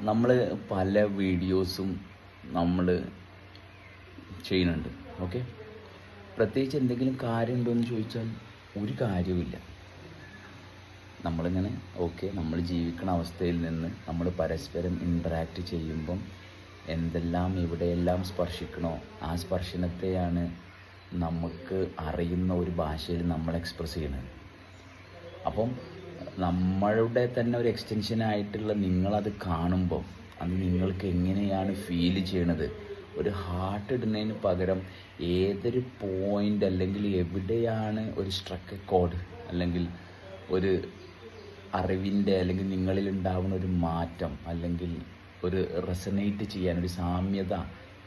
നമ്മൾ പല വീഡിയോസും നമ്മൾ ചെയ്യുന്നുണ്ട്. ഓക്കെ, പ്രത്യേകിച്ച് എന്തെങ്കിലും കാര്യമുണ്ടോ എന്ന് ചോദിച്ചാൽ ഒരു കാര്യവുമില്ല. നമ്മളിങ്ങനെ നമ്മൾ ജീവിക്കുന്ന അവസ്ഥയിൽ നിന്ന് നമ്മൾ പരസ്പരം ഇൻറ്ററാക്റ്റ് ചെയ്യുമ്പം എന്തെല്ലാം എവിടെയെല്ലാം സ്പർശിക്കണോ ആ സ്പർശനത്തെയാണ് നമുക്ക് അറിയുന്ന ഒരു ഭാഷയിൽ നമ്മൾ എക്സ്പ്രസ് ചെയ്യുന്നത്. അപ്പം നമ്മളുടെ തന്നെ ഒരു എക്സ്റ്റൻഷനായിട്ടുള്ള നിങ്ങളത് കാണുമ്പോൾ അത് നിങ്ങൾക്ക് എങ്ങനെയാണ് ഫീൽ ചെയ്യണത്? ഒരു ഹാർട്ട് ഇടുന്നതിന് പകരം ഏതൊരു പോയിൻ്റ് അല്ലെങ്കിൽ എവിടെയാണ് ഒരു സ്ട്രക്ക് കോഡ് അല്ലെങ്കിൽ ഒരു അറിവിൻ്റെ അല്ലെങ്കിൽ നിങ്ങളിൽ ഉണ്ടാകുന്ന ഒരു മാറ്റം അല്ലെങ്കിൽ ഒരു റെസനേറ്റ് ചെയ്യാൻ ഒരു സാമ്യത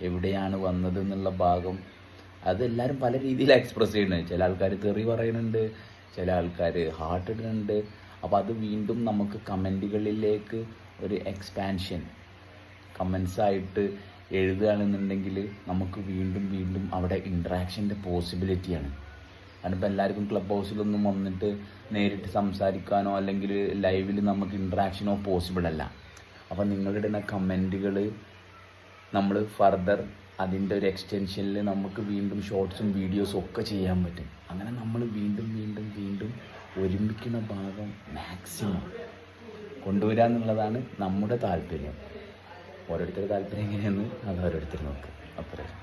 എവിടെയാണ് വന്നത് എന്നുള്ള ഭാഗം അതെല്ലാവരും പല രീതിയിൽ എക്സ്പ്രസ് ചെയ്യുന്നത്. ചില ആൾക്കാർ തെറി പറയുന്നുണ്ട്, ചില ആൾക്കാർ ഹാർട്ട് ഇടുന്നുണ്ട്. അപ്പോൾ അത് വീണ്ടും നമുക്ക് കമൻറ്റുകളിലേക്ക് ഒരു എക്സ്പാൻഷൻ കമൻസായിട്ട് എഴുതുകയാണെന്നുണ്ടെങ്കിൽ നമുക്ക് വീണ്ടും വീണ്ടും അവിടെ ഇൻട്രാക്ഷൻ്റെ പോസിബിലിറ്റിയാണ്. അതിപ്പോൾ എല്ലാവർക്കും ക്ലബ് ഹൗസിലൊന്നും വന്നിട്ട് നേരിട്ട് സംസാരിക്കാനോ അല്ലെങ്കിൽ ലൈവിൽ നമുക്ക് ഇൻട്രാക്ഷനോ പോസിബിൾ അല്ല. അപ്പോൾ നിങ്ങളിടുന്ന കമൻറ്റുകൾ നമ്മൾ ഫർദർ അതിൻ്റെ ഒരു എക്സ്റ്റൻഷനിൽ നമുക്ക് വീണ്ടും ഷോർട്സും വീഡിയോസും ഒക്കെ ചെയ്യാൻ പറ്റും. അങ്ങനെ നമ്മൾ വീണ്ടും വീണ്ടും വീണ്ടും ഒരുമിക്കുന്ന ഭാഗം മാക്സിമം കൊണ്ടുവരിക എന്നുള്ളതാണ് നമ്മുടെ താല്പര്യം. ഓരോരുത്തരുടെ താല്പര്യം എങ്ങനെയെന്ന് അത് ഓരോരുത്തർ നോക്കുക. അത്രയും